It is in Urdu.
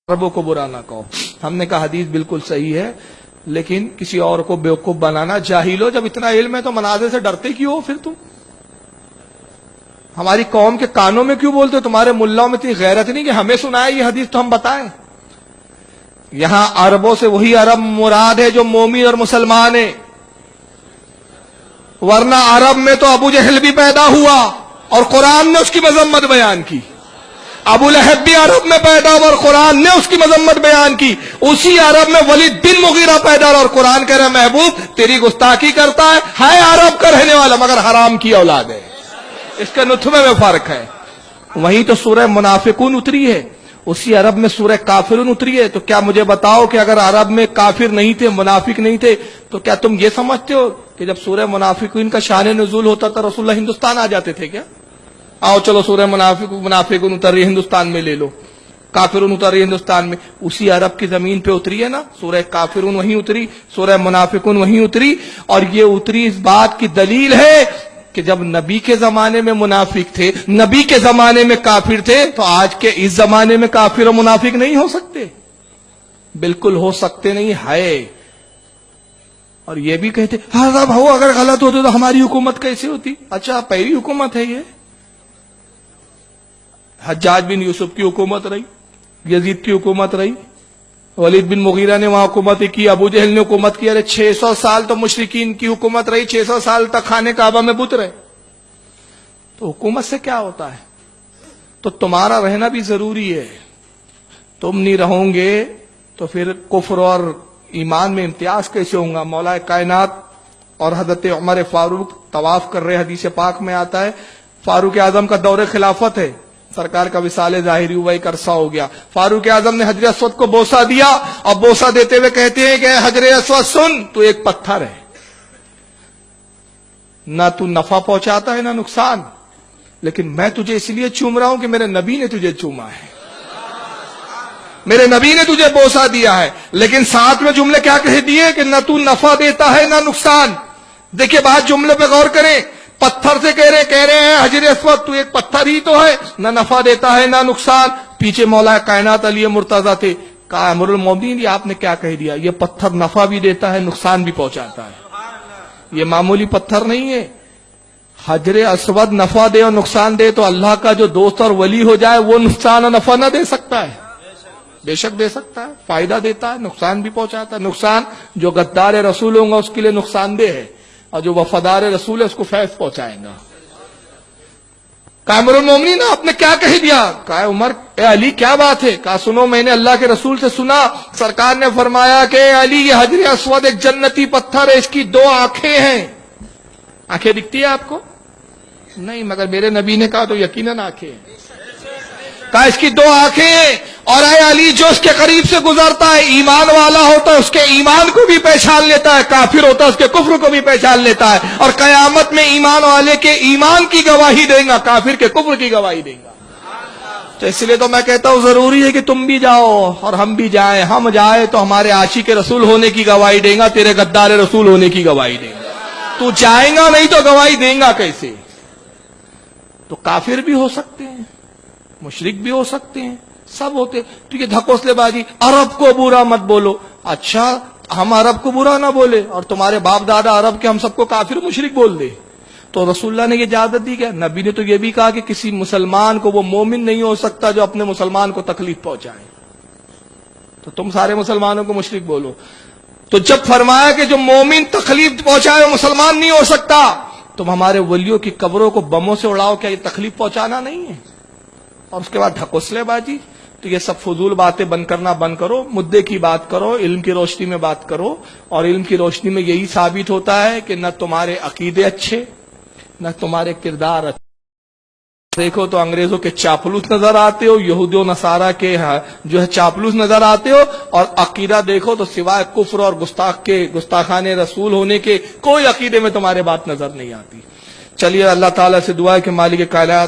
عربوں کو برا نہ کہو. ہم نے کہا حدیث بالکل صحیح ہے، لیکن کسی اور کو بیوقوف بنانا، جاہل ہو جب اتنا علم ہے تو مناظر سے ڈرتے کیوں ہو؟ پھر تم ہماری قوم کے کانوں میں کیوں بولتے ہو؟ تمہارے ملاؤں میں اتنی غیرت نہیں کہ ہمیں سنائے یہ حدیث تو ہم بتائیں. یہاں عربوں سے وہی عرب مراد ہے جو مومن اور مسلمان ہے، ورنہ عرب میں تو ابو جہل بھی پیدا ہوا اور قرآن نے اس کی مذمت بیان کی. ابو لہب بھی عرب میں پیدا ہوا اور قرآن نے اس کی مذمت بیان کی. اسی عرب میں ولید بن مغیرہ پیدا ہوا اور قرآن کہہ رہا ہے محبوب تیری گستاخی کرتا ہے عرب کا رہنے والا مگر حرام کی اولاد ہے. اس کے نطفے میں فرق ہے. وہیں تو سورہ منافقون اتری ہے، اسی عرب میں سورہ کافرون اتری ہے. تو کیا مجھے بتاؤ کہ اگر عرب میں کافر نہیں تھے، منافق نہیں تھے، تو کیا تم یہ سمجھتے ہو کہ جب سورہ منافقین کا شان نزول ہوتا تھا رسول اللہ ہندوستان آ جاتے تھے کیا؟ آؤ چلو سورہ منافقون اتر رہی ہندوستان میں لے لو، کافرون اتر رہی ہندوستان میں، اسی عرب کی زمین پہ اتری ہے نا. سورہ کافرون وہیں اتری، سورہ منافقون وہیں اتری. اور یہ اتری اس بات کی دلیل ہے کہ جب نبی کے زمانے میں منافق تھے، نبی کے زمانے میں کافر تھے، تو آج کے اس زمانے میں کافر و منافق نہیں ہو سکتے؟ بالکل ہو سکتے نہیں ہے. اور یہ بھی کہتے صاحب ہو اگر غلط ہوتے تو ہماری حکومت کیسے ہوتی؟ اچھا پہلی حکومت ہے یہ؟ حجاج بن یوسف کی حکومت رہی، یزید کی حکومت رہی، ولید بن مغیرہ نے وہاں حکومت کی، ابو جہل نے حکومت کی. ارے 600 سال تو مشرکین کی حکومت رہی، 600 سال تک خانے کعبہ میں بت رہے. تو حکومت سے کیا ہوتا ہے؟ تو تمہارا رہنا بھی ضروری ہے. تم نہیں رہو گے تو پھر کفر اور ایمان میں امتیاز کیسے ہوگا؟ مولا کائنات اور حضرت عمر فاروق طواف کر رہے، حدیث پاک میں آتا ہے فاروق اعظم کا دور خلافت ہے، سرکار کا وصال ظاہری ہوا، ایک عرصہ ہو گیا. فاروق اعظم نے حجر اسود کو بوسہ دیا اور بوسہ دیتے ہوئے کہتے ہیں کہ حجر اسود سن، تو ایک پتھر ہے، نہ تو نفع پہنچاتا ہے نہ نقصان، لیکن میں تجھے اس لیے چوم رہا ہوں کہ میرے نبی نے تجھے چوما ہے، میرے نبی نے تجھے بوسہ دیا ہے. لیکن ساتھ میں جملے کیا کہہ دیے کہ نہ تو نفع دیتا ہے نہ نقصان. دیکھیے بات جملے پہ غور کریں، پتھر سے کہہ رہے ہیں حجر اسود تو ایک پتھر ہی تو ہے، نہ نفع دیتا ہے نہ نقصان. پیچھے مولا کائنات علی مرتضیٰ تھے، کہا امیر المومنین یہ آپ نے کیا کہہ دیا؟ یہ پتھر نفع بھی دیتا ہے نقصان بھی پہنچاتا ہے، یہ معمولی پتھر نہیں ہے. حجر اسود نفع دے اور نقصان دے تو اللہ کا جو دوست اور ولی ہو جائے وہ نقصان اور نفع نہ دے سکتا ہے؟ بے شک دے سکتا ہے، فائدہ دیتا ہے، نقصان بھی پہنچاتا ہے. نقصان جو غدار رسول ہوں گا اس کے لیے نقصان دہ ہے، اور جو وفادار رسول ہے اس کو فیض پہنچائے گا. کہا امیر المومنین آپ نے کیا کہہ دیا؟ کہا عمر اے علی کیا بات ہے؟ کہا سنو میں نے اللہ کے رسول سے سنا، سرکار نے فرمایا کہ اے علی یہ حجر اسود ایک جنتی پتھر ہے، اس کی 2 آنکھیں ہیں. آنکھیں دکھتی ہے آپ کو؟ نہیں، مگر میرے نبی نے کہا تو یقیناً آنکھیں ہیں. کہا اس کی 2 آنکھیں ہیں، اور اے علی جو اس کے قریب سے گزرتا ہے ایمان والا ہوتا ہے، اس کے ایمان کو بھی پہچان لیتا ہے، کافر ہوتا ہے اس کے کفر کو بھی پہچان لیتا ہے. اور قیامت میں ایمان والے کے ایمان کی گواہی دیں گا، کافر کے کفر کی گواہی دیں گا. تو اس لیے تو میں کہتا ہوں ضروری ہے کہ تم بھی جاؤ اور ہم بھی جائیں. ہم جائیں تو ہمارے عاشق رسول ہونے کی گواہی دیں گا، تیرے غدار رسول ہونے کی گواہی دیں گا. تو جائیں گا نہیں تو گواہی دیں گا کیسے؟ تو کافر بھی ہو سکتے ہیں، مشرک بھی ہو سکتے ہیں، سب ہوتے. تو یہ دھکوسلے بازی، عرب کو برا مت بولو. اچھا ہم عرب کو برا نہ بولے اور تمہارے باپ دادا عرب کے ہم سب کو کافر مشرک بول دے، تو رسول اللہ نے یہ اجازت دی کیا؟ نبی نے تو یہ بھی کہا کہ کسی مسلمان کو وہ مومن نہیں ہو سکتا جو اپنے مسلمان کو تکلیف پہنچائے. تو تم سارے مسلمانوں کو مشرک بولو. تو جب فرمایا کہ جو مومن تکلیف پہنچائے وہ مسلمان نہیں ہو سکتا، تم ہمارے ولیوں کی قبروں کو بموں سے اڑاؤ، کیا یہ تکلیف پہنچانا نہیں ہے؟ اور اس کے بعد ڈھکوسلے بازی. تو یہ سب فضول باتیں بند کرنا بند کرو، مدے کی بات کرو، علم کی روشنی میں بات کرو. اور علم کی روشنی میں یہی ثابت ہوتا ہے کہ نہ تمہارے عقیدے اچھے نہ تمہارے کردار اچھے. دیکھو تو انگریزوں کے چاپلوس نظر آتے ہو، یہود و نصارہ کے جو ہے چاپلوس نظر آتے ہو، اور عقیدہ دیکھو تو سوائے کفر اور گستاخان رسول ہونے کے کوئی عقیدے میں تمہارے بات نظر نہیں آتی. چلیے اللہ تعالیٰ سے دعا ہے کہ مالک کائنات